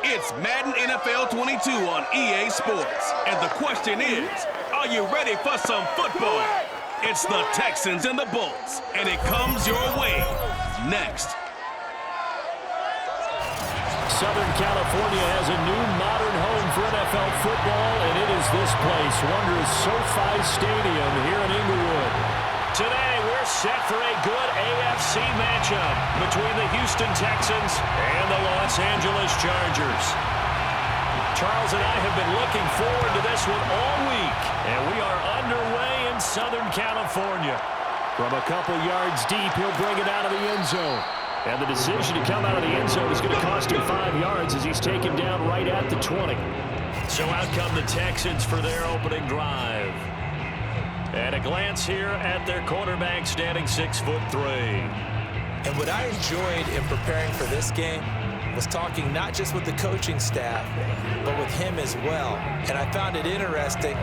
It's Madden NFL 22 on EA Sports. And the question is, are you ready for some football? It's the Texans and the Bolts, and it comes your way next. Southern California has a new modern home for NFL football, and it is this place, wondrous SoFi Stadium here in Inglewood. Today, we're set for a good AFC matchup between the Houston Texans and the Los Angeles Chargers. Charles and I have been looking forward to this one all week, and we are underway in Southern California. From a couple yards deep, he'll bring it out of the end zone. And the decision to come out of the end zone is going to cost him 5 yards as he's taken down right at the 20. So out come the Texans for their opening drive. And a glance here at their quarterback standing 6'3". And what I enjoyed in preparing for this game was talking not just with the coaching staff, but with him as well. And I found it interesting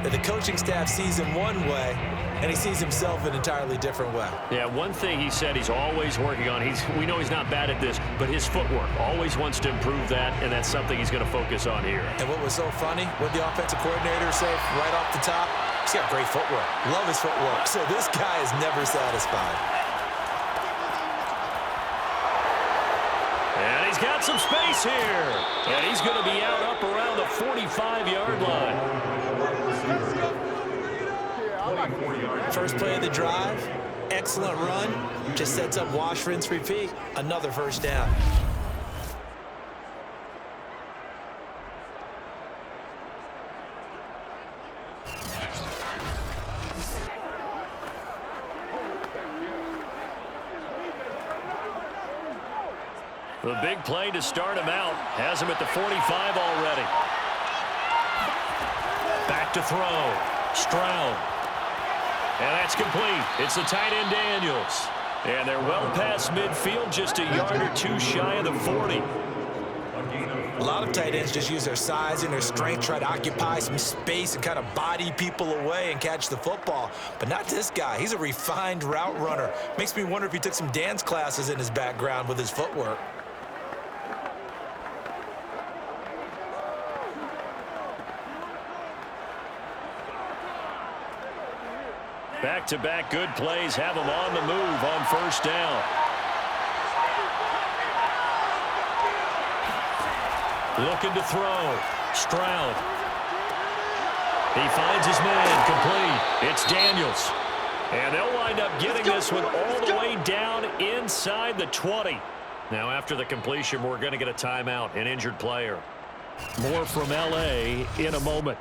that the coaching staff sees him one way, and he sees himself an entirely different way. Yeah, one thing he said he's always working on, we know he's not bad at this, but his footwork, always wants to improve that, and that's something he's going to focus on here. And what was so funny, what the offensive coordinator said right off the top, he's got great footwork. Love his footwork. So this guy is never satisfied. And he's got some space here. And he's going to be out up around the 45-yard line. First play of the drive, excellent run, just sets up wash, rinse, repeat. Another first down. The big play to start him out has him at the 45 already. Back to throw. Stroud. And that's complete. It's the tight end Daniels. And they're well past midfield, just a yard or two shy of the 40. A lot of tight ends just use their size and their strength, try to occupy some space and kind of body people away and catch the football. But not this guy. He's a refined route runner. Makes me wonder if he took some dance classes in his background with his footwork. Back-to-back good plays have him on the move on first down. Looking to throw. Stroud. He finds his man. Complete. It's Daniels. And they'll wind up getting this one all the way down inside the 20. Now after the completion, we're going to get a timeout, an injured player. More from L.A. in a moment.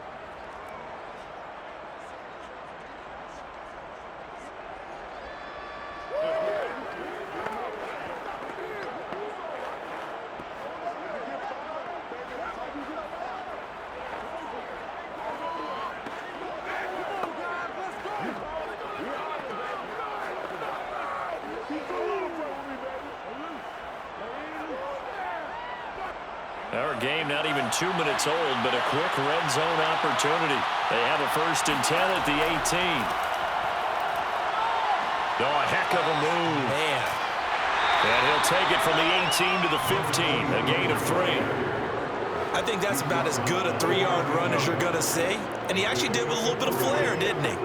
Our game not even 2 minutes old, but a quick red zone opportunity. They have a 1st and 10 at the 18. Oh, a heck of a move. Man. And he'll take it from the 18 to the 15, a gain of 3. I think that's about as good a 3-yard run as you're going to see. And he actually did with a little bit of flair, didn't he?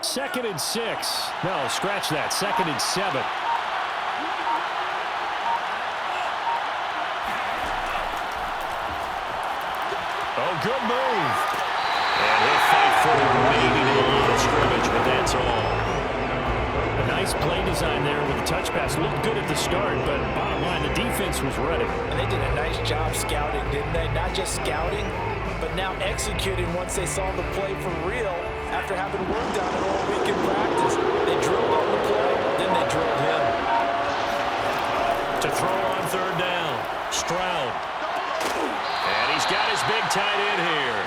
Second and 6. No, scratch that. 2nd and 7. Oh, good move. And he'll fight for it maybe to the line of scrimmage, but that's all. A nice play design there with the touch pass. Looked good at the start, but bottom line, the defense was ready. And they did a nice job scouting, didn't they? Not just scouting, but now executing once they saw the play for real after having worked on it all week in practice. They drilled on the play, then they drilled him. To throw on 3rd down, Stroud. And he's got his big tight end here.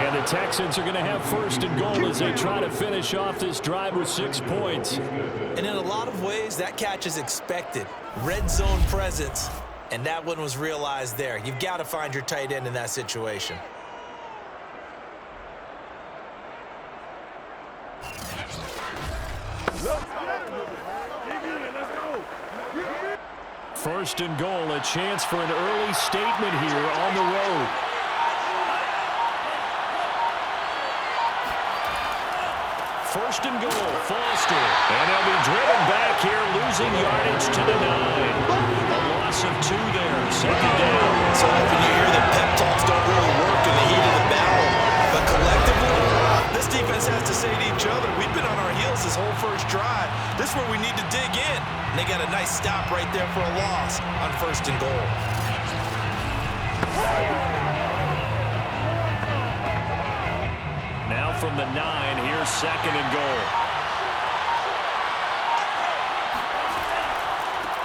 And the Texans are going to have 1st and goal as they try to finish off this drive with 6 points. And in a lot of ways, that catch is expected. Red zone presence, and that one was realized there. You've got to find your tight end in that situation. First and goal, a chance for an early statement here on the road. First and goal, Foster. And they'll be driven back here, losing yardage to the 9. A loss of 2 there, second down. So often you hear that pep talks don't really work in the heat of the battle. But collectively, this defense has to say to each other, we've been on our heels this whole first drive. This is where we need to dig in. And they got a nice stop right there for a loss on first and goal. Now from the 9, here's second and goal.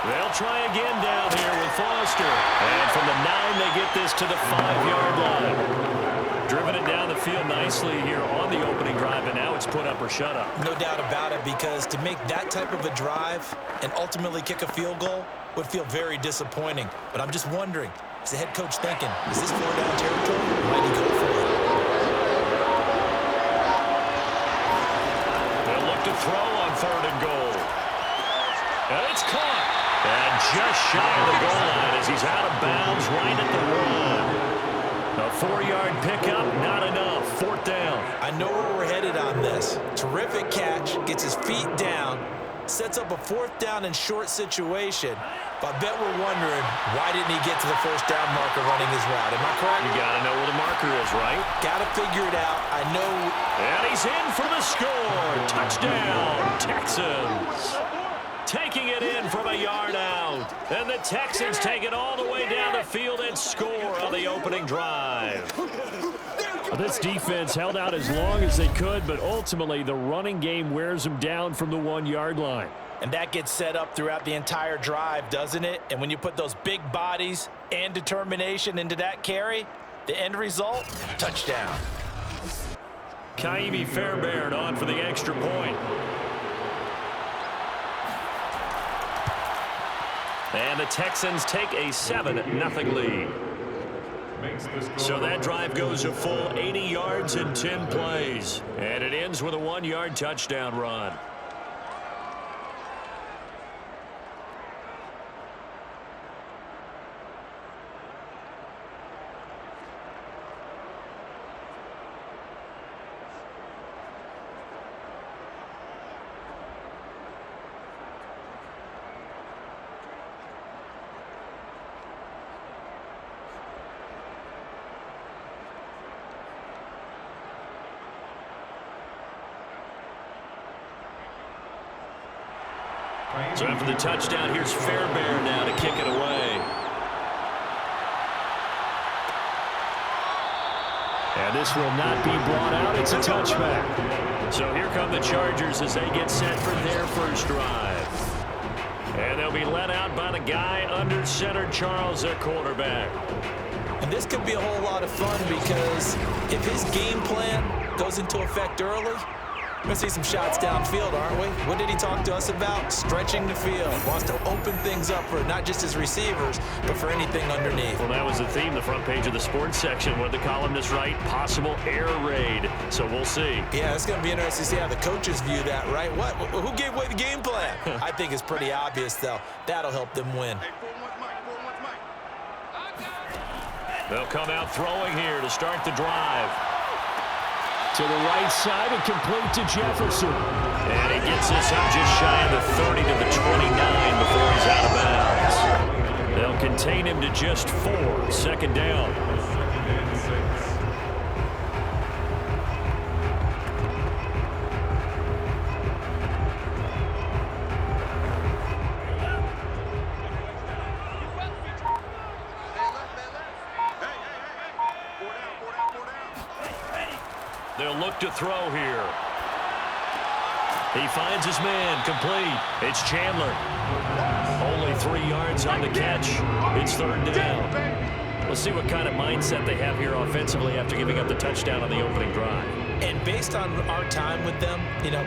They'll try again down here with Foster. And from the 9, they get this to the 5-yard line. Driven it down the field nicely here on the opening drive, and now it's put up or shut up. No doubt about it, because to make that type of a drive and ultimately kick a field goal would feel very disappointing. But I'm just wondering, is the head coach thinking, is this 4-down territory? Might he go for it? They'll look to throw on third and goal. And it's caught. And just shy of the goal line as he's out of bounds right at the run. A 4-yard pickup, not enough. Fourth down. I know where we're headed on this. Terrific catch, gets his feet down, sets up a 4th down and short situation. But I bet we're wondering, why didn't he get to the first down marker running his route? Am I correct? You got to know where the marker is, right? Got to figure it out. I know. And he's in for the score. Touchdown, Texans. Taking it in from a yard out. And the Texans take it all the way down the field and score on the opening drive. This defense held out as long as they could, but ultimately the running game wears them down from the 1-yard line. And that gets set up throughout the entire drive, doesn't it? And when you put those big bodies and determination into that carry, the end result, touchdown. Kaimi Fairbairn on for the extra point. And the Texans take a 7-0 lead. So that drive goes a full 80 yards in 10 plays. And it ends with a 1-yard touchdown run. So after the touchdown, here's Fairbairn now to kick it away. And this will not be brought out. It's a touchback. So here come the Chargers as they get set for their first drive. And they'll be let out by the guy under center, Charles, their quarterback. And this could be a whole lot of fun because if his game plan goes into effect early, we're going to see some shots downfield, aren't we? What did he talk to us about? Stretching the field. Wants to open things up for not just his receivers, but for anything underneath. Well, that was the theme, the front page of the sports section. What did the columnist write? Possible air raid. So we'll see. Yeah, it's going to be interesting to see how the coaches view that, right? What? Who gave away the game plan? I think it's pretty obvious, though. That'll help them win. They'll come out throwing here to start the drive. To the right side and complete to Jefferson. And he gets this up just shy of the 30 to the 29 before he's out of bounds. They'll contain him to just 4. Second down. They'll look to throw here. He finds his man, complete. It's Chandler. Only 3 yards on the catch. It's third down. Let's see what kind of mindset they have here offensively after giving up the touchdown on the opening drive. And based on our time with them,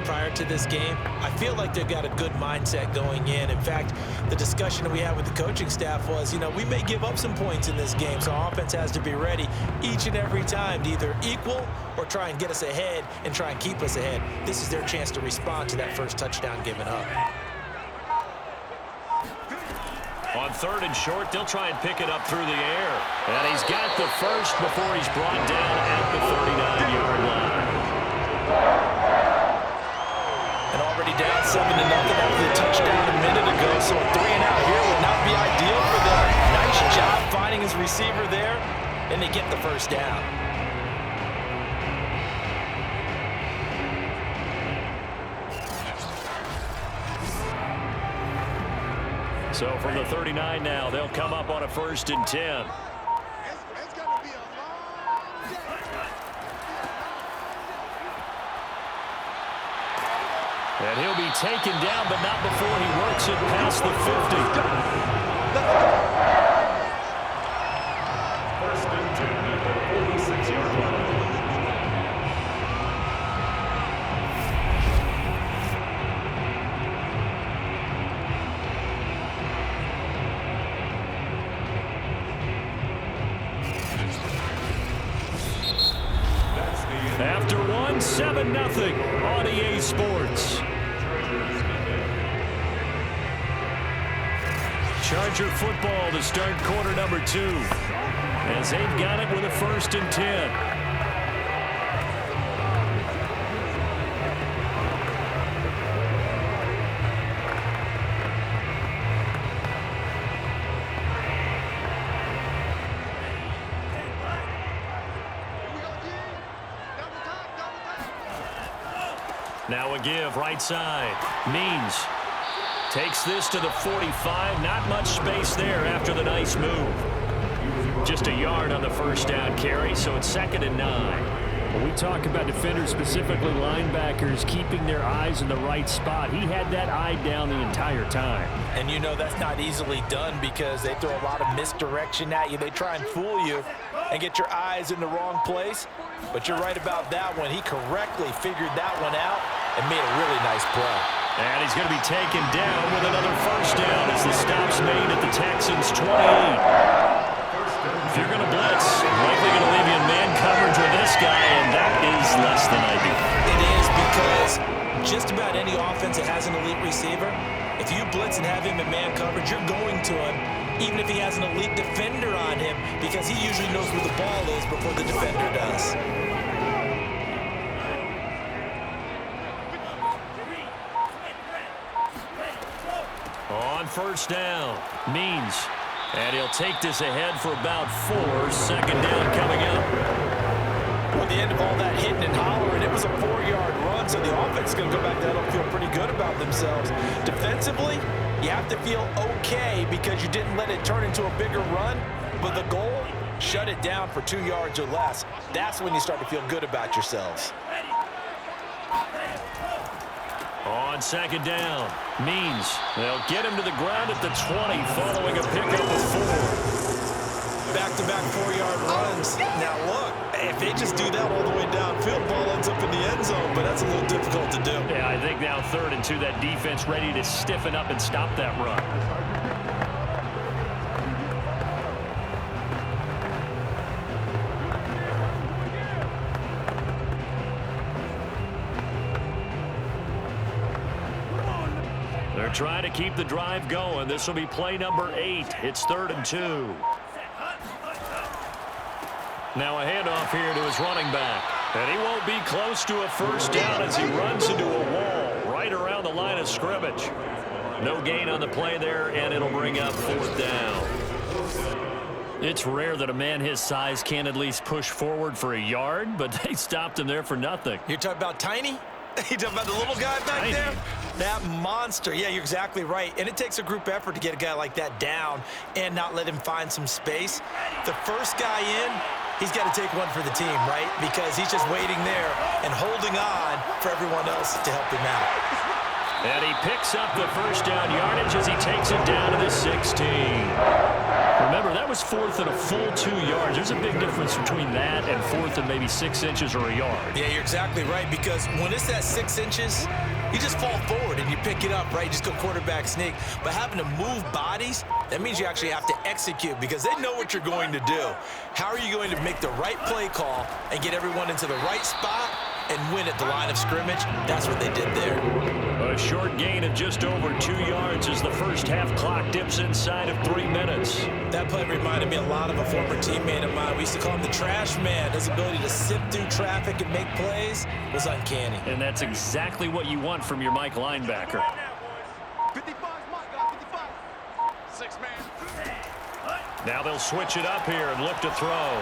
prior to this game, I feel like they've got a good mindset going in. In fact, the discussion that we had with the coaching staff was, we may give up some points in this game, so our offense has to be ready each and every time to either equal or try and get us ahead and try and keep us ahead. This is their chance to respond to that first touchdown given up. On 3rd and short, they'll try and pick it up through the air. And he's got the first before he's brought down at the 39-yard line. And already down 7-0 after the touchdown a minute ago, so a 3-and-out here would not be ideal for them. Nice job finding his receiver there, and they get the first down. So from the 39 now, they'll come up on a 1st and 10. And he'll be taken down, but not before he works it past the 50. 1st and 10 at the 46-yard line. After one, 7-0 on EA Sports. Charger football to start quarter number 2, as they've got it with a 1st and 10. Now a give, right side. Means takes this to the 45. Not much space there after the nice move. Just a yard on the first down carry, so it's 2nd and 9. When we talk about defenders, specifically linebackers, keeping their eyes in the right spot, he had that eye down the entire time. And that's not easily done because they throw a lot of misdirection at you. They try and fool you and get your eyes in the wrong place. But you're right about that one. He correctly figured that one out and made a really nice play. And he's going to be taken down with another first down as the stop's made at the Texans' 28. If you're going to blitz, likely going to leave you in man coverage with this guy, and that is less than ideal. It is because just about any offense that has an elite receiver, if you blitz and have him in man coverage, you're going to him, even if he has an elite defender on him, because he usually knows where the ball is before the defender does. On first down, Means. And he'll take this ahead for about 4. 2nd down coming up. Well, at the end of all that hitting and hollering, it was a 4-yard run, so the offense is going to go back there and feel pretty good about themselves. Defensively, you have to feel okay because you didn't let it turn into a bigger run, but the goal, shut it down for 2 yards or less. That's when you start to feel good about yourselves. On 2nd down, Means they'll get him to the ground at the 20 following a pickup of 4. Back-to-back 4-yard runs. Now look, if they just do that all the way downfield, ball ends up in the end zone, but that's a little difficult to do. Yeah, I think now 3rd and 2, that defense ready to stiffen up and stop that run. They're trying to keep the drive going. This will be play number 8. It's 3rd and 2. Now a handoff here to his running back. And he won't be close to a first down as he runs into a wall right around the line of scrimmage. No gain on the play there, and it'll bring up 4th down. It's rare that a man his size can at least push forward for a yard, but they stopped him there for nothing. You're talking about Tiny? You talking about the little guy back there? That monster. Yeah, you're exactly right. And it takes a group effort to get a guy like that down and not let him find some space. The first guy in, he's got to take one for the team, right? Because he's just waiting there and holding on for everyone else to help him out. And he picks up the first down yardage as he takes it down to the 16. Remember, that was fourth and a full 2 yards. There's a big difference between that and fourth and maybe 6 inches or a yard. Yeah, you're exactly right, because when it's at 6 inches, you just fall forward and you pick it up, right? You just go quarterback sneak. But having to move bodies, that means you actually have to execute because they know what you're going to do. How are you going to make the right play call and get everyone into the right spot and win at the line of scrimmage? That's what they did there. A short gain of just over 2 yards as the first half clock dips inside of 3 minutes. That play reminded me a lot of a former teammate of mine. We used to call him the trash man. His ability to sift through traffic and make plays was uncanny. And that's exactly what you want from your Mike linebacker. 55, Mike, 55. 6-man. Now they'll switch it up here and look to throw.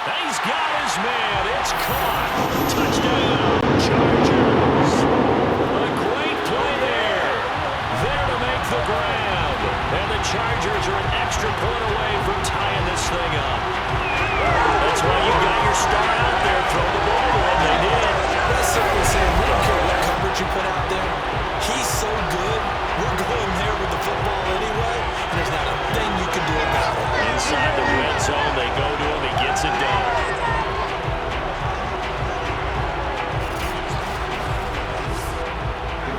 He's got his man. It's caught. Touchdown, Chargers. A great play there. There to make the grab. And the Chargers are an extra point away from tying this thing up. That's why you got your star out there. Throw the ball to him. They did. That's simply saying, we don't care what coverage you put out there. He's so good. We're going there with the football anyway. And there's not a thing you can do about it. Inside the red zone, they go to him. He gets it done.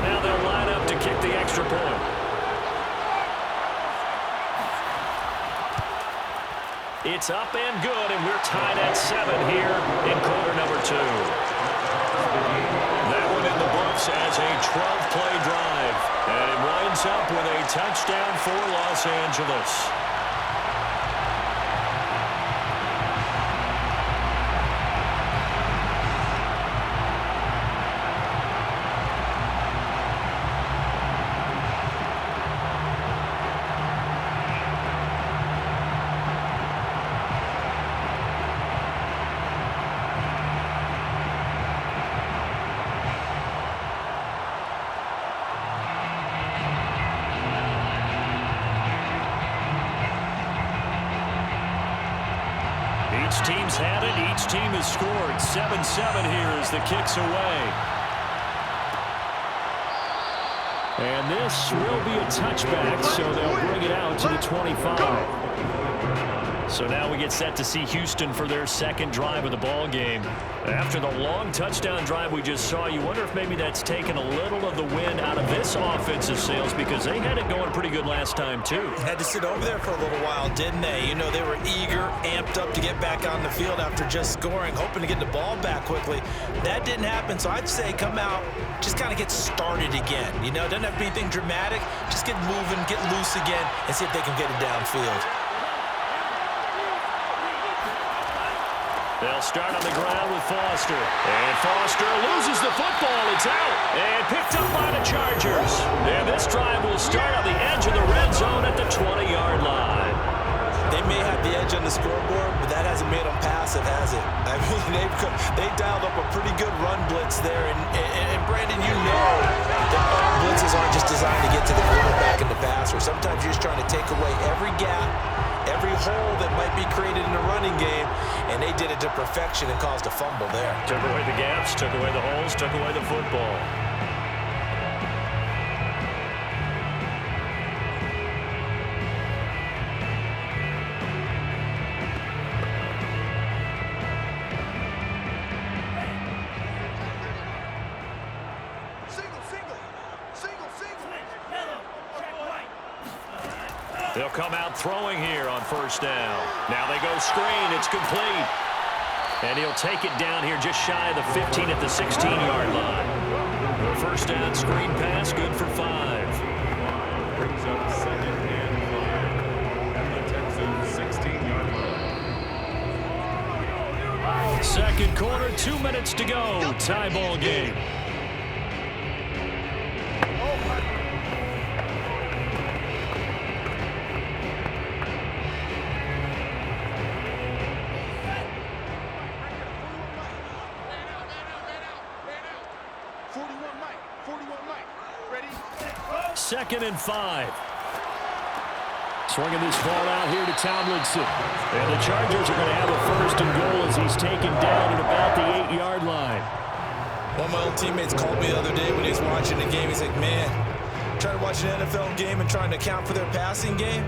Now they'll line up to kick the extra point. It's up and good, and we're tied at 7 here in quarter number 2. That one in the books as a 12-play drive. And it winds up with a touchdown for Los Angeles. Each team's had it. Each team has scored. 7-7 here as the kick's away. And this will be a touchback, so they'll bring it out to the 25. So now we get set to see Houston for their second drive of the ball game. After the long touchdown drive we just saw, you wonder if maybe that's taken a little of the wind out of this offensive sails because they had it going pretty good last time too. Had to sit over there for a little while, didn't they? You know, they were eager, amped up to get back on the field after just scoring, hoping to get the ball back quickly. That didn't happen, so I'd say come out, just kind of get started again. You know, it doesn't have to be anything dramatic. Just get moving, get loose again, and see if they can get it downfield. They'll start on the ground with Foster. And Foster loses the football. It's out. And picked up by the Chargers. And this drive will start on the edge of the red zone at the 20-yard line. They may have the edge on the scoreboard, but that hasn't made them passive, has it? I mean, they dialed up a pretty good run blitz there. And Brandon, you know that blitzes aren't just designed to get to the quarterback and the passer. Sometimes you're just trying to take away every gap, every hole that might be created in the running game, and they did it to perfection and caused a fumble there. Took away the gaps, took away the holes, took away the football. They'll come out throwing here on first down. Now they go screen. It's complete. And he'll take it down here just shy of the 15 at the 16-yard line. The first down screen pass, good for 5. Brings up 2nd and 5 at the Texans 16-yard line. Second quarter, 2 minutes to go. Tie ball game. Second and 5. Swinging this ball out here to Tomlinson. And the Chargers are going to have a first and goal as he's taken down at about the 8-yard line. One of my old teammates called me the other day when he was watching a game. He's like, man, trying to watch an NFL game and trying to account for their passing game,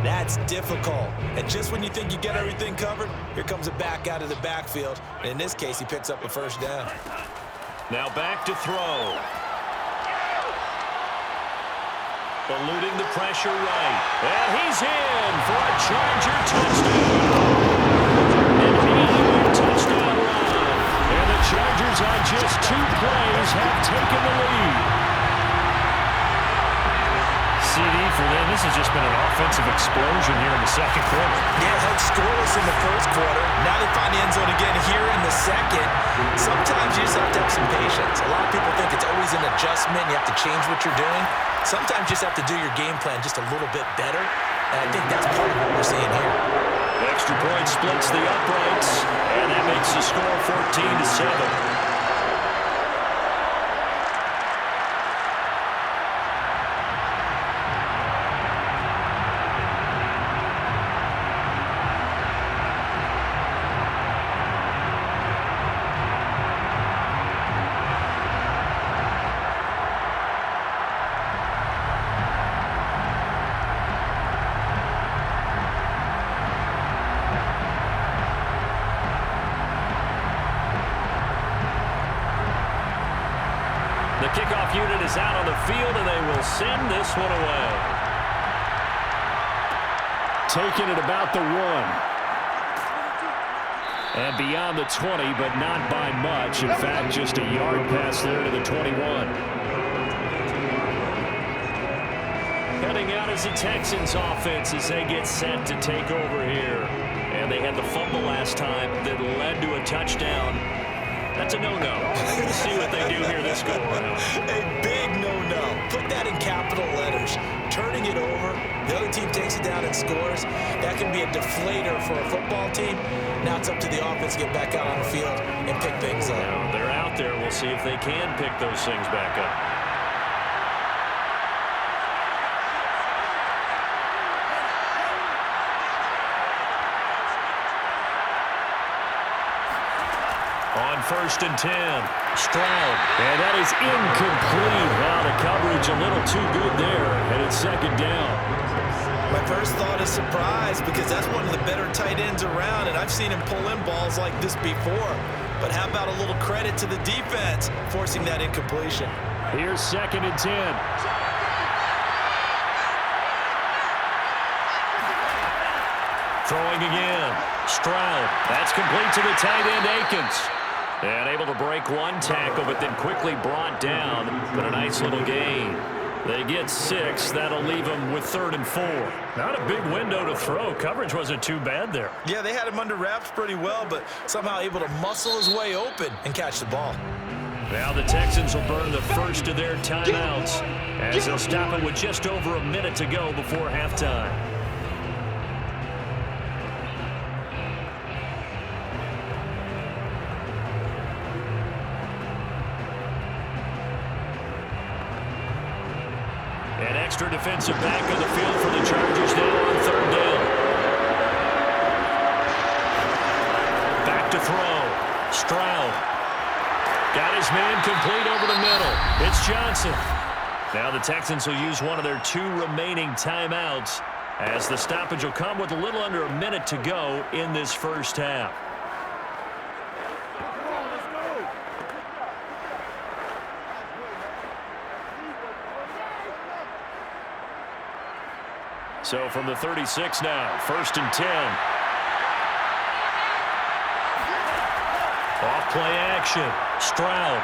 that's difficult. And just when you think you get everything covered, here comes a back out of the backfield. And in this case, he picks up a first down. Now back to throw. Eluding the pressure right. And he's in for a Charger touchdown. An 80-yard touchdown run. And the Chargers on just 2 plays have taken the lead. CD for them. This has just been an offensive explosion here in the second quarter. Yeah, held scoreless in the first quarter. Now they find the end zone again here in the second. Sometimes you just have to have some patience. A lot of people think it's always an adjustment. You have to change what you're doing. Sometimes you just have to do your game plan just a little bit better. And I think that's part of what we're seeing here. The extra point splits the uprights. And that makes the score 14-7. The kickoff unit is out on the field, and they will send this one away. Taking it about the 1. And beyond the 20, but not by much. In fact, just a yard pass there to the 21. Heading out is the Texans offense as they get set to take over here. And they had the fumble last time that led to a touchdown. That's a no-no. We'll see what they do here this go-around. A big no-no. Put that in capital letters. Turning it over. The other team takes it down and scores. That can be a deflator for a football team. Now it's up to the offense to get back out on the field and pick things up. Now they're out there. We'll see if they can pick those things back up. On 1st and 10, Stroud. And that is incomplete. Wow, the coverage a little too good there, and it's 2nd down. My first thought is surprise because that's one of the better tight ends around, and I've seen him pull in balls like this before. But how about a little credit to the defense forcing that incompletion? Here's 2nd and 10. Throwing again. Stroud. That's complete to the tight end, Akins. And able to break one tackle, but then quickly brought down. But a nice little gain. They get 6. That'll leave them with 3rd and 4. Not a big window to throw. Coverage wasn't too bad there. Yeah, they had him under wraps pretty well, but somehow able to muscle his way open and catch the ball. Now the Texans will burn the first of their timeouts as they'll stop it with just over a minute to go before halftime. An extra defensive back on the field for the Chargers now on 3rd down. Back to throw. Stroud. Got his man complete over the middle. It's Johnson. Now the Texans will use one of their 2 remaining timeouts as the stoppage will come with a little under a minute to go in this first half. So from the 36 now, 1st and 10. Off play action. Stroud.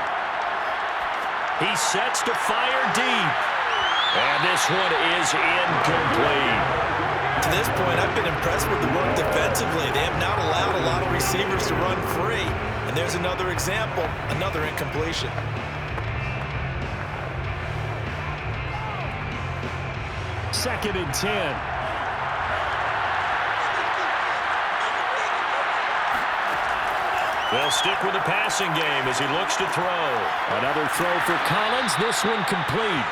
He sets to fire deep. And this one is incomplete. To this point, I've been impressed with the work defensively. They have not allowed a lot of receivers to run free. And there's another example, another incompletion. Second and 10. They'll stick with the passing game as he looks to throw. Another throw for Collins. This one complete.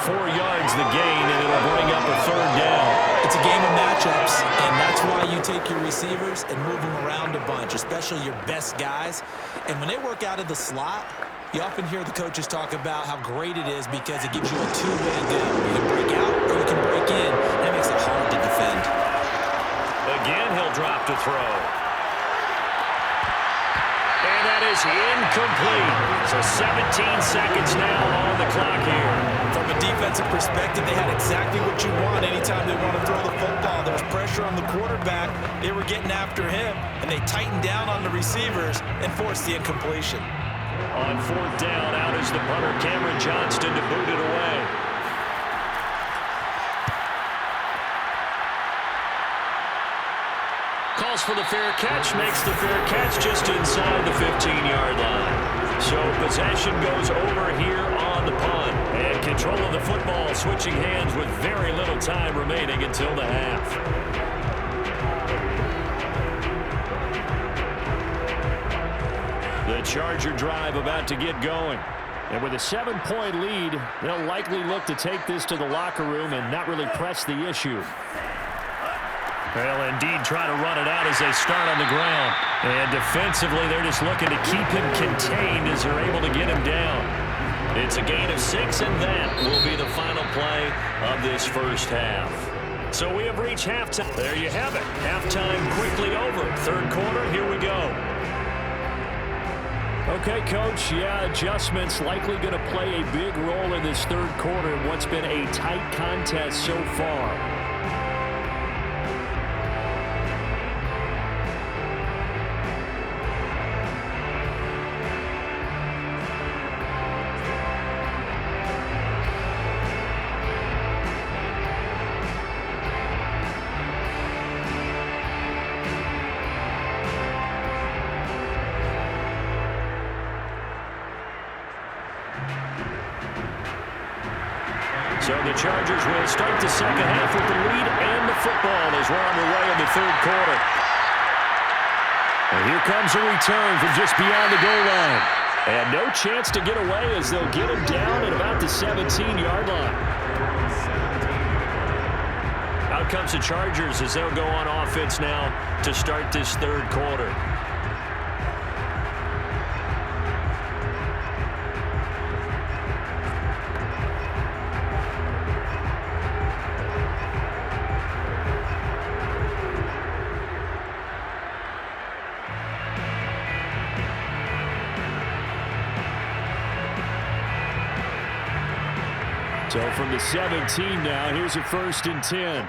4 yards the gain, and it'll bring up a 3rd down. It's a game of matchups, and that's why you take your receivers and move them around a bunch, especially your best guys. And when they work out of the slot, you often hear the coaches talk about how great it is because it gives you a two-way go. You can break out or you can break in, and it makes it hard to defend. Again, he'll drop to throw. And that is incomplete. So 17 seconds now on the clock here. From a defensive perspective, they had exactly what you want anytime they want to throw the football. There was pressure on the quarterback. They were getting after him, and they tightened down on the receivers and forced the incompletion. On 4th down, out is the punter, Cameron Johnston, to boot it away. Calls for the fair catch, makes the fair catch just inside the 15-yard line. So possession goes over here on the punt. And control of the football, switching hands with very little time remaining until the half. The Charger drive about to get going. And with a 7-point lead, they'll likely look to take this to the locker room and not really press the issue. They'll indeed try to run it out as they start on the ground. And defensively, they're just looking to keep him contained as they're able to get him down. It's a gain of 6, and that will be the final play of this first half. So we have reached halftime. There you have it. Halftime quickly over. 3rd quarter, here we go. Okay, Coach, adjustments likely going to play a big role in this 3rd quarter in what's been a tight contest so far. So the Chargers will start the second half with the lead and the football as we're underway in the 3rd quarter. And here comes a return from just beyond the goal line. And no chance to get away as they'll get him down at about the 17-yard line. Out comes the Chargers as they'll go on offense now to start this 3rd quarter. So from the 17 now, here's a 1st and 10.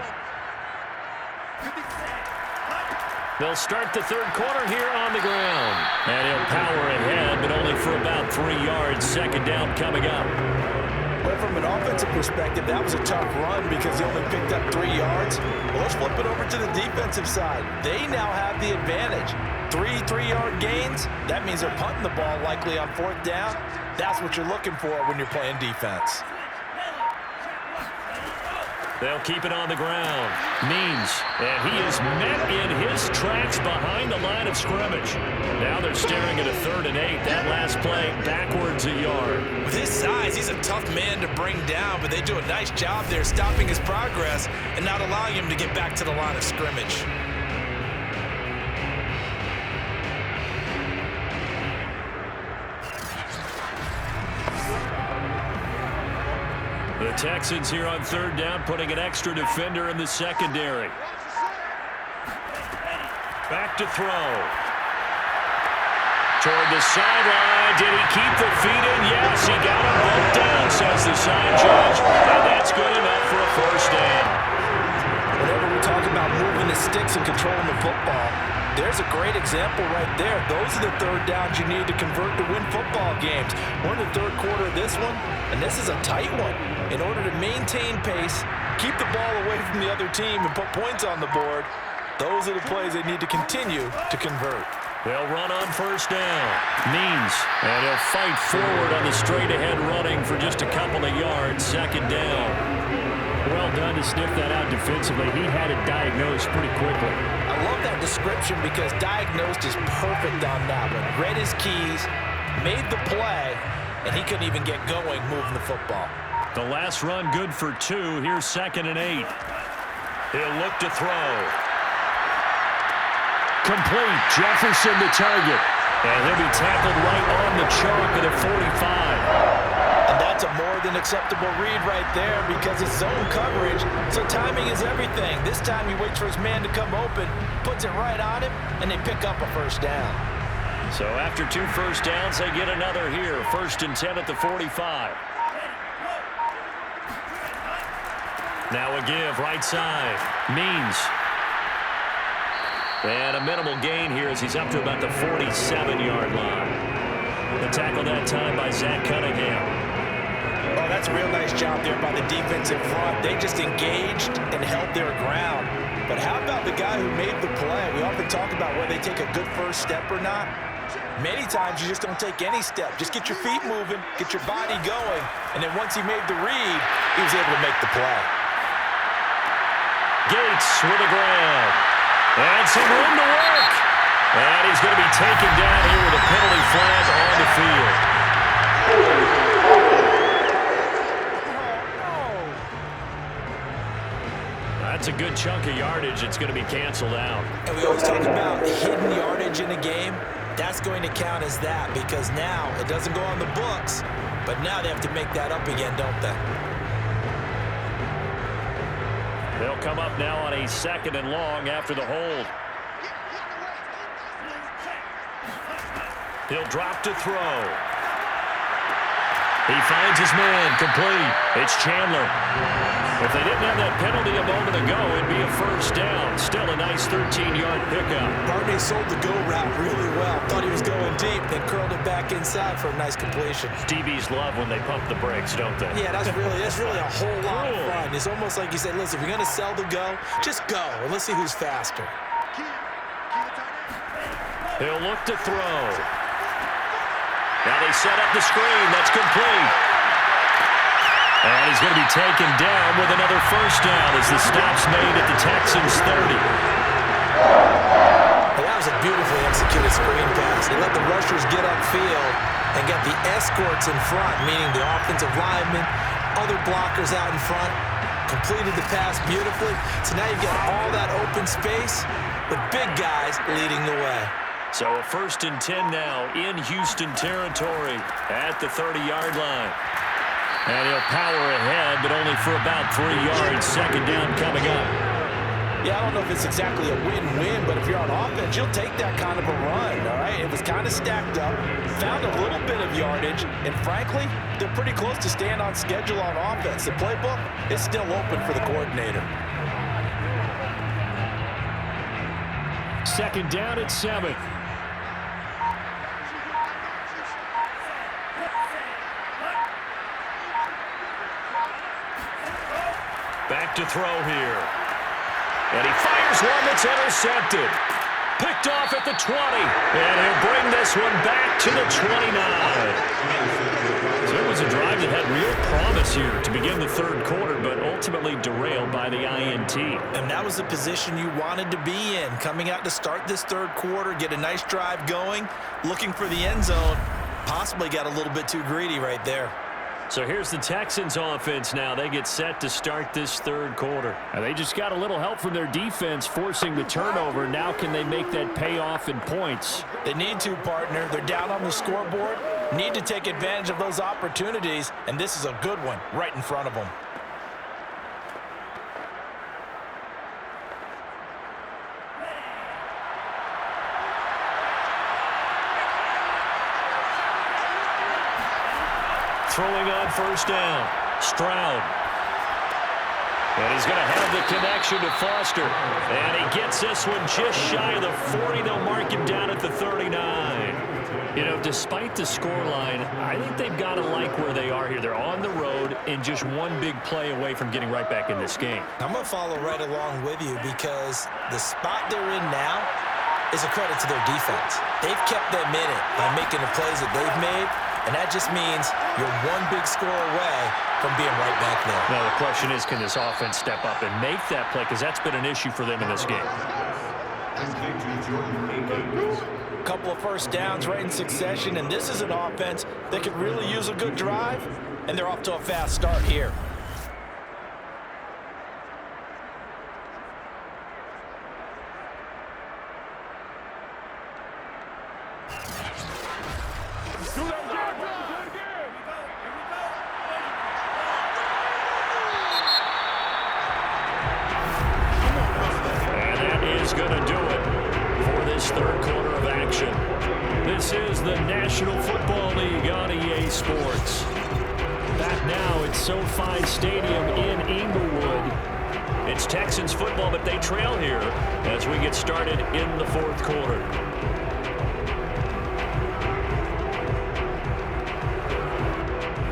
They'll start the 3rd quarter here on the ground. And he'll power ahead, but only for about 3 yards. 2nd down coming up. But from an offensive perspective, that was a tough run because he only picked up 3 yards. Well, let's flip it over to the defensive side. They now have the advantage. 3 3-yard gains. That means they're punting the ball likely on 4th down. That's what you're looking for when you're playing defense. They'll keep it on the ground. Means, and he is met in his tracks behind the line of scrimmage. Now they're staring at a 3rd and 8. That last play backwards a yard. With his size, he's a tough man to bring down, but they do a nice job there stopping his progress and not allowing him to get back to the line of scrimmage. The Texans here on 3rd down, putting an extra defender in the secondary. Back to throw. Toward the sideline. Did he keep the feet in? Yes, he got them both down, says the sign judge. And that's good enough for a 1st down. Whenever we talk about moving the sticks and controlling the football, there's a great example right there. Those are the 3rd downs you need to convert to win football games. We're in the 3rd quarter of this one, and this is a tight one. In order to maintain pace, keep the ball away from the other team, and put points on the board, those are the plays they need to continue to convert. They'll run on 1st down. Means, and he'll fight forward on the straight-ahead running for just a couple of yards. 2nd down. Well done to sniff that out defensively. He had it diagnosed pretty quickly. I love that description because diagnosed is perfect on that one. Read his keys, made the play, and he couldn't even get going moving the football. The last run good for 2. Here's 2nd and 8. He'll look to throw. Complete. Jefferson the target. And he'll be tackled right on the chalk at the 45. And that's a more than acceptable read right there because it's zone coverage, so timing is everything. This time he waits for his man to come open, puts it right on him, and they pick up a first down. So after 2 first downs, they get another here. 1st and 10 at the 45. Now a give, right side. Means. And a minimal gain here as he's up to about the 47-yard line. The tackle that time by Zach Cunningham. Oh, that's a real nice job there by the defensive front. They just engaged and held their ground. But how about the guy who made the play? We often talk about whether they take a good first step or not. Many times you just don't take any step. Just get your feet moving, get your body going, and then once he made the read, he was able to make the play. Gates with a grab. And some room to work. And he's going to be taken down here with a penalty flag on the field. That's a good chunk of yardage. It's going to be canceled out. And we always talk about hidden yardage in a game. That's going to count as that because now it doesn't go on the books, but now they have to make that up again, don't they? They'll come up now on a 2nd and long after the hold. He'll drop to throw. He finds his man, complete. It's Chandler. If they didn't have that penalty a moment ago, it'd be a first down. Still a nice 13-yard pickup. Barney sold the go route really well. Thought he was going deep, then curled it back inside for a nice completion. DBs love when they pump the brakes, don't they? Yeah, that's really a whole lot of fun. It's almost like you said, listen, if you're going to sell the go, just go, and let's see who's faster. He'll look to throw. Now they set up the screen. That's complete. And he's going to be taken down with another first down as the stop's made at the Texans 30. Well, that was a beautifully executed screen pass. They let the rushers get upfield and get the escorts in front, meaning the offensive linemen, other blockers out in front, completed the pass beautifully. So now you've got all that open space with big guys leading the way. So a 1st and 10 now in Houston territory at the 30-yard line. And he'll power ahead, but only for about 3 yards. 2nd down coming up. Yeah, I don't know if it's exactly a win-win, but if you're on offense, you'll take that kind of a run, all right? It was kind of stacked up, found a little bit of yardage, and frankly, they're pretty close to staying on schedule on offense. The playbook is still open for the coordinator. 2nd down at 7. Back to throw here. And he fires one that's intercepted. Picked off at the 20. And he'll bring this one back to the 29. So it was a drive that had real promise here to begin the 3rd quarter, but ultimately derailed by the INT. And that was the position you wanted to be in. Coming out to start this 3rd quarter, get a nice drive going, looking for the end zone. Possibly got a little bit too greedy right there. So here's the Texans offense now. They get set to start this 3rd quarter. And they just got a little help from their defense forcing the turnover. Now can they make that pay off in points? They need to, partner. They're down on the scoreboard. Need to take advantage of those opportunities. And this is a good one right in front of them. Throwing on 1st down, Stroud. And he's going to have the connection to Foster. And he gets this one just shy of the 40. They'll mark him down at the 39. You know, despite the scoreline, I think they've got to like where they are here. They're on the road and just one big play away from getting right back in this game. I'm going to follow right along with you because the spot they're in now is a credit to their defense. They've kept them in it by making the plays that they've made. And that just means you're one big score away from being right back there. Now, the question is, can this offense step up and make that play? Because that's been an issue for them in this game. Complete to Jordan Akins. Couple of first downs right in succession, and this is an offense that could really use a good drive, and they're off to a fast start here. Going to do it for this third quarter of action. This is the National Football League on EA Sports. Back now at SoFi Stadium in Inglewood. It's Texans football, but they trail here as we get started in the fourth quarter.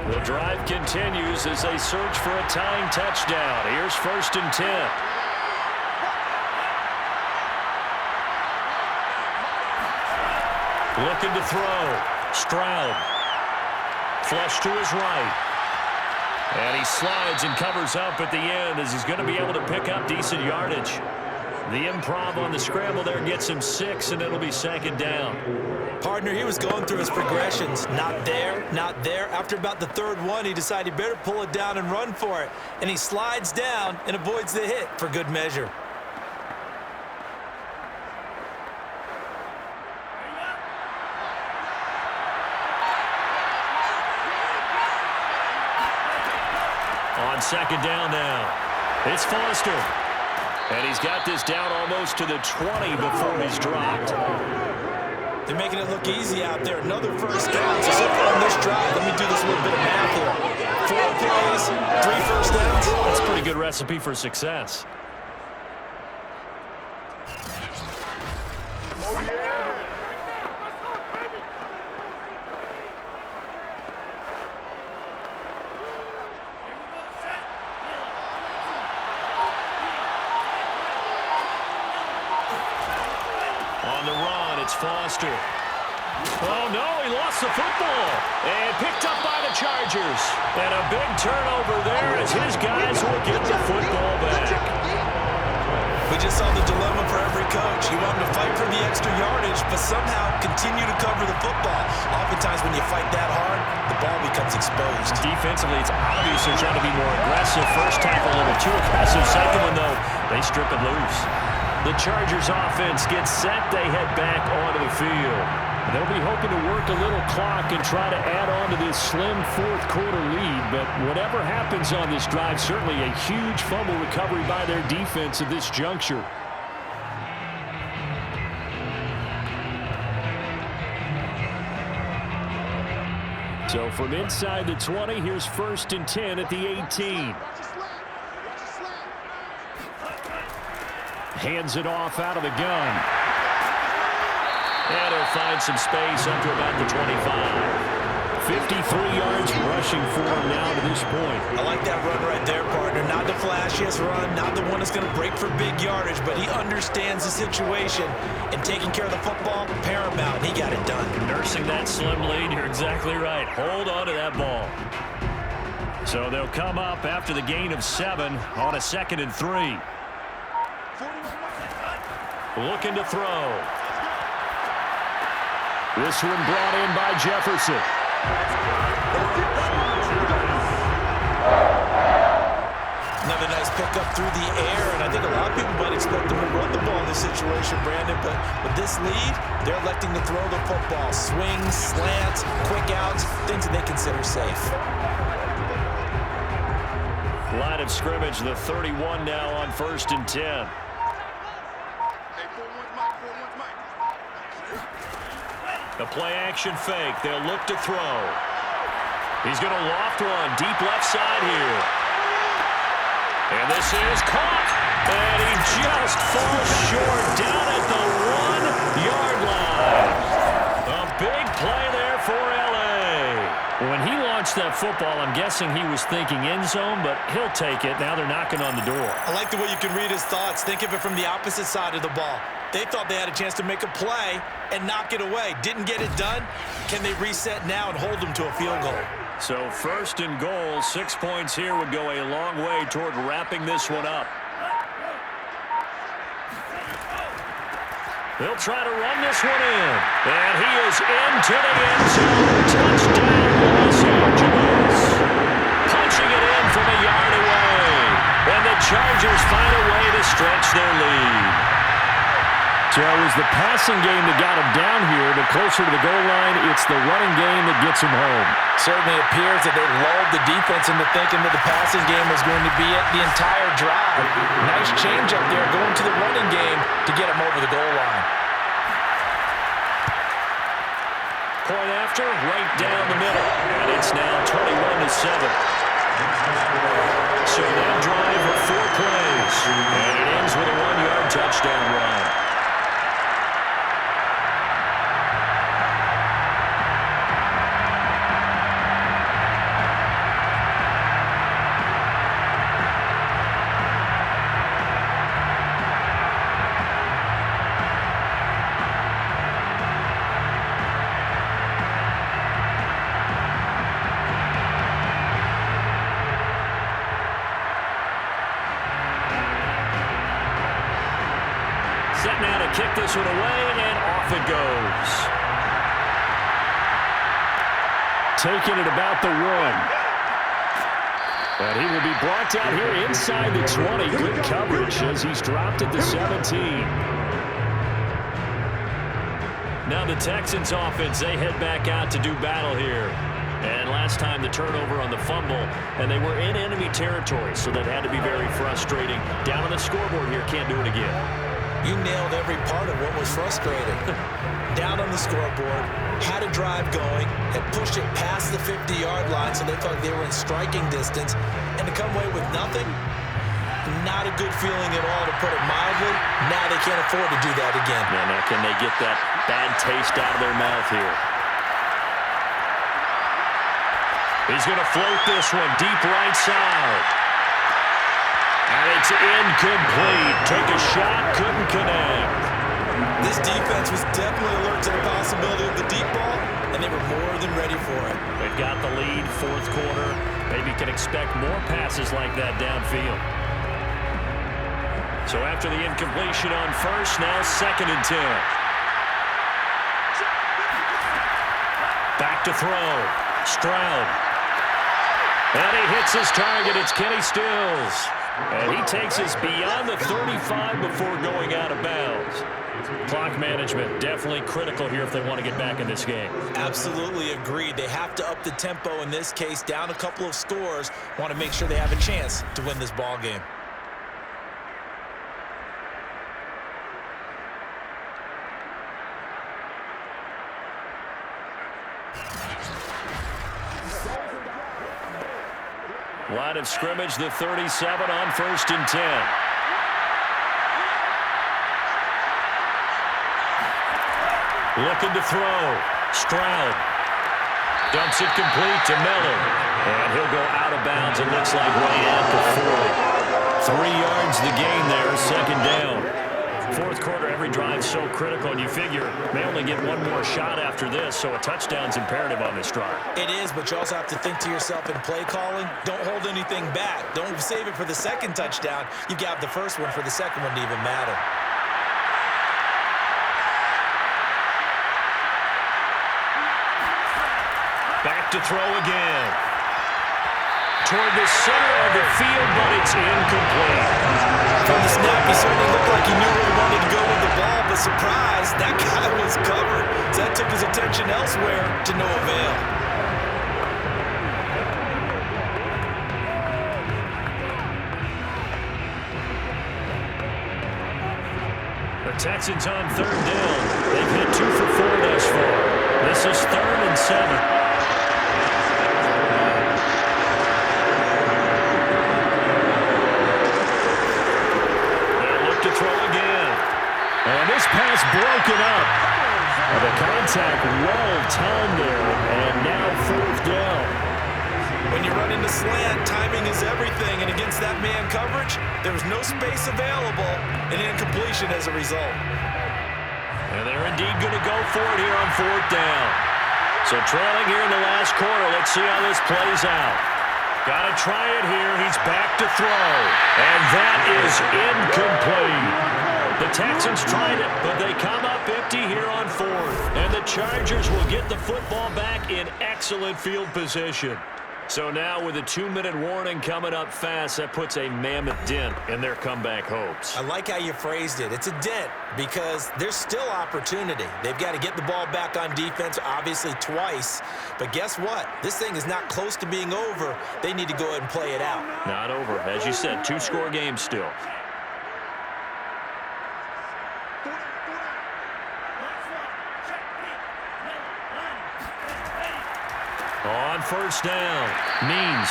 The drive continues as they search for a tying touchdown. Here's 1st and 10. Looking to throw. Stroud. Flush to his right. And he slides and covers up at the end as he's going to be able to pick up decent yardage. The improv on the scramble there gets him 6, and it'll be 2nd down. Partner, he was going through his progressions. Not there, not there. After about the 3rd one, he decided he better pull it down and run for it. And he slides down and avoids the hit for good measure. On 2nd down now, it's Foster. And he's got this down almost to the 20 before he's dropped. They're making it look easy out there. Another first down. So far on this drive, let me do this little bit of math here. 4 plays, 3 first downs. That's a pretty good recipe for success. Foster. Oh, no, he lost the football. And picked up by the Chargers. And a big turnover there as his guys will get the football back. We just saw the dilemma for every coach. You want him to fight for the extra yardage, but somehow continue to cover the football. Oftentimes when you fight that hard, the ball becomes exposed. Defensively, it's obvious they're trying to be more aggressive. First tackle a little too aggressive. Second one, though, they strip it loose. The Chargers offense gets set. They head back onto the field. They'll be hoping to work a little clock and try to add on to this slim fourth quarter lead. But whatever happens on this drive, certainly a huge fumble recovery by their defense at this juncture. So from inside the 20, here's 1st and 10 at the 18. Hands it off out of the gun. And he'll find some space up to about the 25. 53 yards rushing for him now to this point. I like that run right there, partner. Not the flashiest run, not the one that's going to break for big yardage, but he understands the situation. And taking care of the football, paramount. He got it done. Nursing that slim lead, you're exactly right. Hold on to that ball. So they'll come up after the gain of 7 on a 2nd and 3. Looking to throw. This one brought in by Jefferson. Another nice pickup through the air, and I think a lot of people might expect them to run the ball in this situation, Brandon, but with this lead, they're electing to throw the football. Swings, slants, quick outs, things that they consider safe. Line of scrimmage, the 31 now on 1st and 10. The play-action fake. They'll look to throw. He's going to loft one deep left side here. And this is caught. And he just falls short down at the 1-yard line. A big play there for L.A. When he launched that football, I'm guessing he was thinking end zone, but he'll take it. Now they're knocking on the door. I like the way you can read his thoughts. Think of it from the opposite side of the ball. They thought they had a chance to make a play and knock it away. Didn't get it done. Can they reset now and hold them to a field goal? So 1st and goal, 6 points here would go a long way toward wrapping this one up. They'll try to run this one in. And he is into the end zone. Touchdown, Los Angeles. Punching it in from a yard away. And the Chargers find a way to stretch their lead. So it was the passing game that got him down here, but closer to the goal line, it's the running game that gets him home. Certainly appears that they lulled the defense into thinking that the passing game was going to be it the entire drive. Nice change up there going to the running game to get him over the goal line. Point after, right down the middle. And it's now 21-7. So that drive with 4 plays. And it ends with a 1-yard touchdown run. Set now to kick this one away, and off it goes. Taking it about the 1. And he will be brought down here inside the 20. Good coverage as he's dropped at the 17. Now the Texans offense, they head back out to do battle here. And last time the turnover on the fumble, and they were in enemy territory, so that had to be very frustrating. Down on the scoreboard here, can't do it again. You nailed every part of what was frustrating. Down on the scoreboard, had a drive going, had pushed it past the 50-yard line so they thought they were in striking distance, and to come away with nothing, not a good feeling at all, to put it mildly. Now they can't afford to do that again. Yeah, now can they get that bad taste out of their mouth here? He's going to float this one deep right side. And it's incomplete. Took a shot, couldn't connect. This defense was definitely alert to the possibility of the deep ball, and they were more than ready for it. They've got the lead, 4th quarter. Maybe can expect more passes like that downfield. So after the incompletion on first, now 2nd and 10. Back to throw. Stroud. And he hits his target. It's Kenny Stills. And he takes us beyond the 35 before going out of bounds. Clock management definitely critical here if they want to get back in this game. Absolutely agreed. They have to up the tempo in this case, down a couple of scores. Want to make sure they have a chance to win this ball game. Line of scrimmage, the 37 on 1st and 10. Looking to throw. Stroud. Dumps it complete to Miller. And he'll go out of bounds, it looks like, right at the 40. 3 yards the gain there, 2nd down. 4th quarter, every drive so critical, and you figure may only get one more shot after this, so a touchdown's imperative on this drive. It is, but you also have to think to yourself in play calling, don't hold anything back. Don't save it for the 2nd touchdown. You got the 1st one for the 2nd one to even matter. Back to throw again. Toward the center of the field, but it's incomplete. From the snap, he certainly looked like he knew where he wanted to go with the ball, but surprise, that guy was covered. So that took his attention elsewhere to no avail. The Texans on 3rd down. They've hit 2 for 4 thus far. This is 3rd and 7. And this pass broken up. And the contact well timed there, and now 4th down. When you run into slant, timing is everything, and against that man coverage, there was no space available, and incompletion as a result. And they're indeed going to go for it here on 4th down. So trailing here in the last quarter, let's see how this plays out. Got to try it here. He's back to throw, and that is incomplete. The Texans tried it, but they come up empty here on fourth. And the Chargers will get the football back in excellent field position. So now with a 2-minute warning coming up fast, that puts a mammoth dent in their comeback hopes. I like how you phrased it. It's a dent because there's still opportunity. They've got to get the ball back on defense, obviously twice. But guess what? This thing is not close to being over. They need to go ahead and play it out. Not over. As you said, 2-score game still. On first down, Means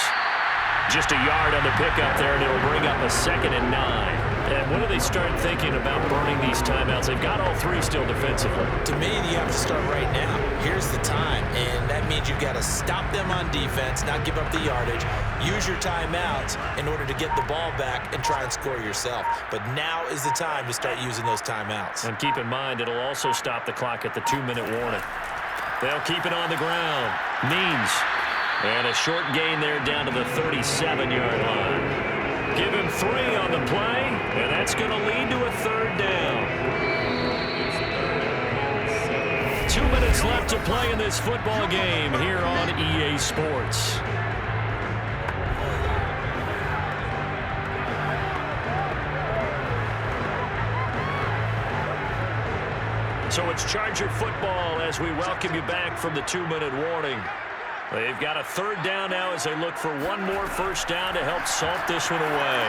just a yard on the pickup there, and it'll bring up a 2nd and 9. And when do they start thinking about burning these timeouts? They've got all 3 still defensively. To me, you have to start right now. Here's the time, and that means you've got to stop them on defense, not give up the yardage, use your timeouts in order to get the ball back and try and score yourself. But now is the time to start using those timeouts. And keep in mind, it'll also stop the clock at the 2-minute warning. They'll keep it on the ground. Means. And a short gain there down to the 37-yard line. Give him 3 on the play, and that's going to lead to a 3rd down. 2 minutes left to play in this football game here on EA Sports. So it's Charger football as we welcome you back from the 2-minute warning. They've got a 3rd down now as they look for one more first down to help salt this one away.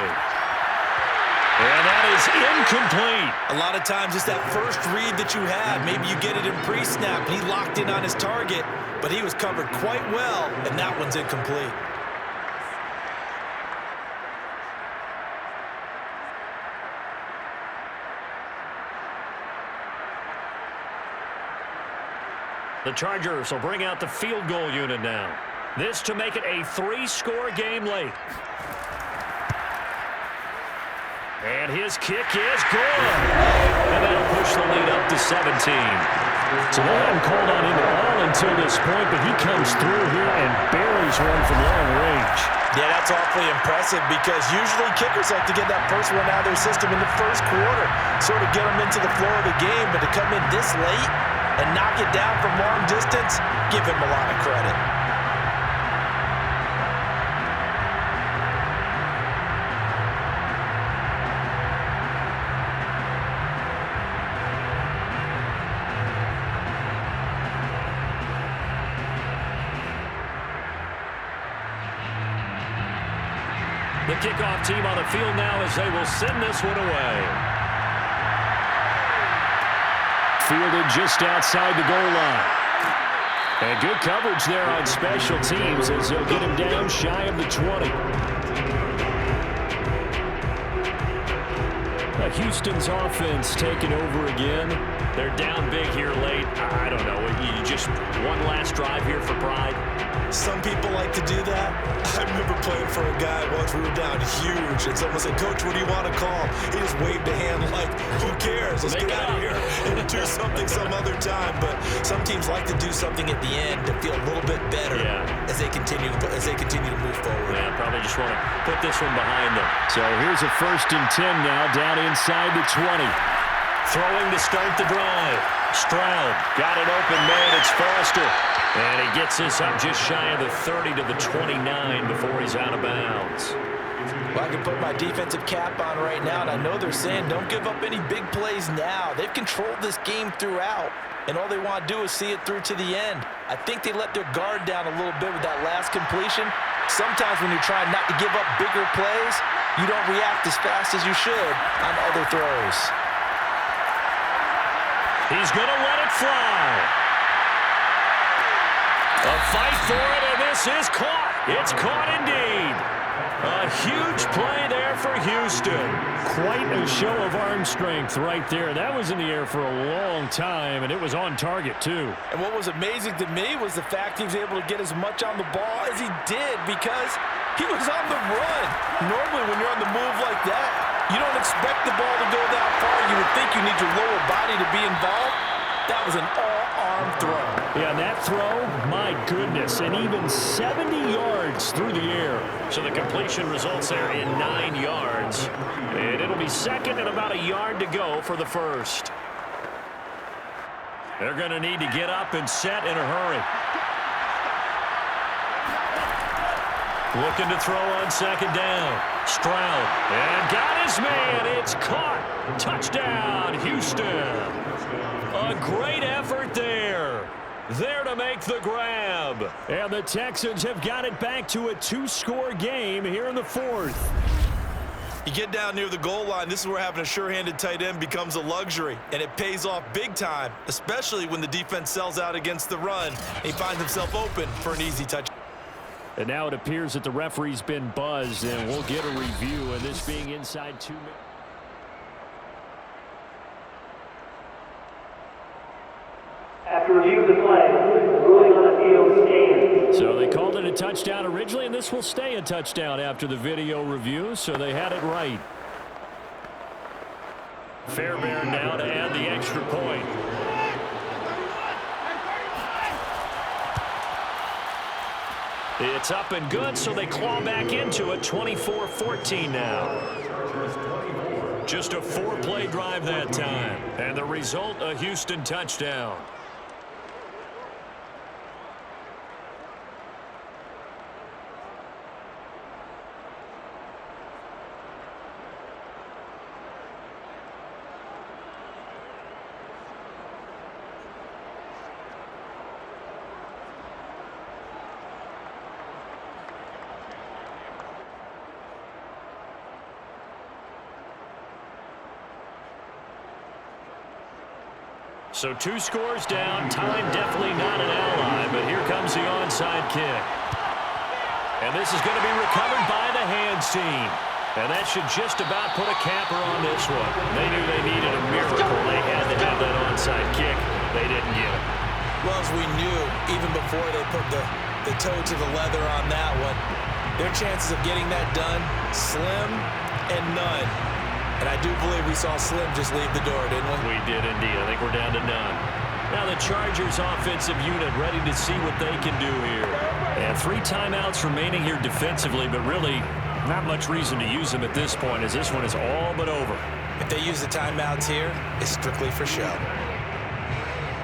And that is incomplete. A lot of times it's that first read that you have. Maybe you get it in pre-snap, and he locked in on his target, but he was covered quite well, and that one's incomplete. The Chargers will bring out the field goal unit now. This to make it a 3-score game late. And his kick is good. And that'll push the lead up to 17. So they haven't called on him at all until this point, but he comes through here and buries one from long range. Yeah, that's awfully impressive because usually kickers like to get that first one out of their system in the first quarter, sort of get them into the flow of the game, but to come in this late and knock it down from long distance, give him a lot of credit. The kickoff team on the field now as they will send this one away. Fielded just outside the goal line. And good coverage there on special teams as they'll get him down shy of the 20. Houston's offense taking over again. They're down big here late. I don't know. You just one last drive here for pride. Some people like to do that. I remember playing for a guy once. We were down huge, and someone said, "Coach, what do you want to call?" He just waved a hand like, "Who cares? Let's get out of here and do something some other time." But some teams like to do something at the end to feel a little bit better as they continue to move forward. Yeah, probably just want to put this one behind them. So here's a 1st and 10 now, down inside the 20. Throwing to start the drive. Stroud got it open, man. It's Foster. And he gets this up just shy of the 30 to the 29 before he's out of bounds. Well, I can put my defensive cap on right now, and I know they're saying don't give up any big plays now. They've controlled this game throughout, and all they want to do is see it through to the end. I think they let their guard down a little bit with that last completion. Sometimes when you're trying not to give up bigger plays, you don't react as fast as you should on other throws. He's going to let it fly. A fight for it, and this is caught. It's caught indeed. A huge play there for Houston. Quite a show of arm strength right there. That was in the air for a long time, and it was on target, too. And what was amazing to me was the fact he was able to get as much on the ball as he did because he was on the run. Normally, when you're on the move like that, you don't expect the ball to go that far. You would think you need your lower body to be involved. That was an all arm throw. Yeah, and that throw, my goodness, and even 70 yards through the air. So the completion results there in 9 yards. And it'll be second and about a yard to go for the first. They're going to need to get up and set in a hurry. Looking to throw on second down. Stroud. And got his man. It's caught. Touchdown, Houston. A great effort there. There to make the grab. And the Texans have got it back to a 2-score game here in the fourth. You get down near the goal line, this is where having a sure-handed tight end becomes a luxury, and it pays off big time, especially when the defense sells out against the run. He finds himself open for an easy touch. And now it appears that the referee's been buzzed, and we'll get a review, and this being inside 2 minutes. After review of the play, ruling on the field stands. So they called it a touchdown originally, and this will stay a touchdown after the video review, so they had it right. Fairbairn now to add the extra point. It's up and good, so they claw back into it, 24-14 now. Just a 4-play drive that time, and the result, a Houston touchdown. So 2 scores down. Time definitely not an ally, but here comes the onside kick. And this is going to be recovered by the hands team. And that should just about put a capper on this one. They knew they needed a miracle. They had to have that onside kick. They didn't get it. Well, as we knew, even before they put the toe to the leather on that one, their chances of getting that done, slim and none. And I do believe we saw Slim just leave the door, didn't we? We did indeed. I think we're down to none. Now the Chargers offensive unit ready to see what they can do here. And 3 timeouts remaining here defensively, but really not much reason to use them at this point as this one is all but over. If they use the timeouts here, it's strictly for show.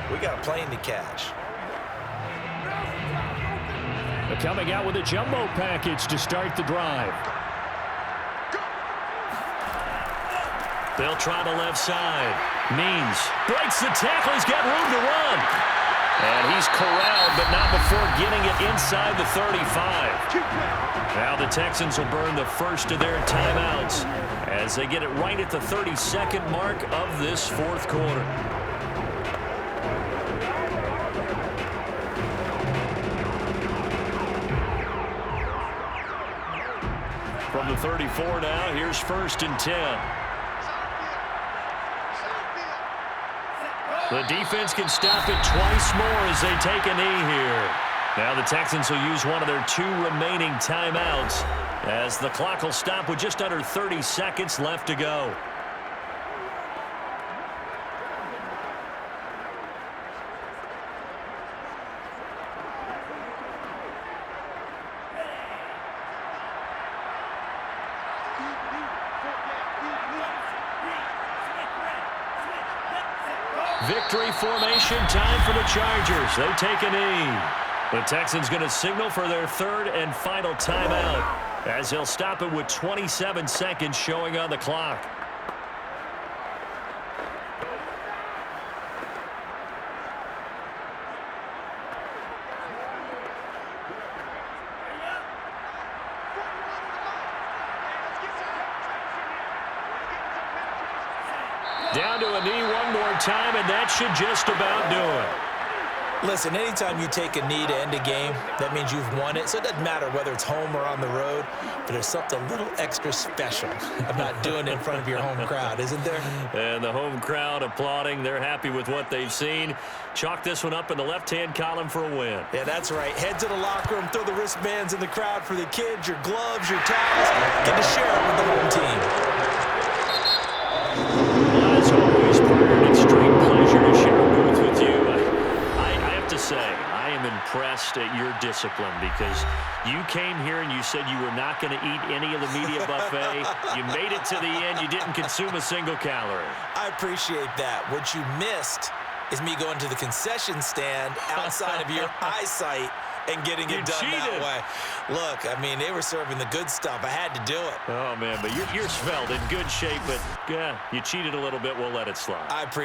We got a plane to catch. They're coming out with a jumbo package to start the drive. They'll try the left side. Means breaks the tackle. He's got room to run. And he's corralled, but not before getting it inside the 35. Now the Texans will burn the first of their timeouts as they get it right at the 32nd mark of this fourth quarter. From the 34 now, here's 1st and 10. The defense can stop it twice more as they take a knee here. Now the Texans will use one of their 2 remaining timeouts as the clock will stop with just under 30 seconds left to go. Victory formation time for the Chargers. They take a knee. The Texans going to signal for their 3rd and final timeout as they'll stop it with 27 seconds showing on the clock. Down to a knee one more time, and that should just about do it. Listen, anytime you take a knee to end a game, that means you've won it. So it doesn't matter whether it's home or on the road, but there's something a little extra special about doing it in front of your home crowd, isn't there? And the home crowd applauding. They're happy with what they've seen. Chalk this one up in the left-hand column for a win. Yeah, that's right. Head to the locker room, throw the wristbands in the crowd for the kids, your gloves, your towels. Get to share it with the home team. Well, as always, Brian, extreme pleasure to share a booth with you. I say, I am impressed at your discipline because you came here and you said you were not going to eat any of the media buffet. You made it to the end. You didn't consume a single calorie. I appreciate that. What you missed is me going to the concession stand outside of your eyesight and getting it done that way. Look, I mean, they were serving the good stuff. I had to do it. Oh, man, but you're svelte, in good shape, but yeah, you cheated a little bit. We'll let it slide. I appreciate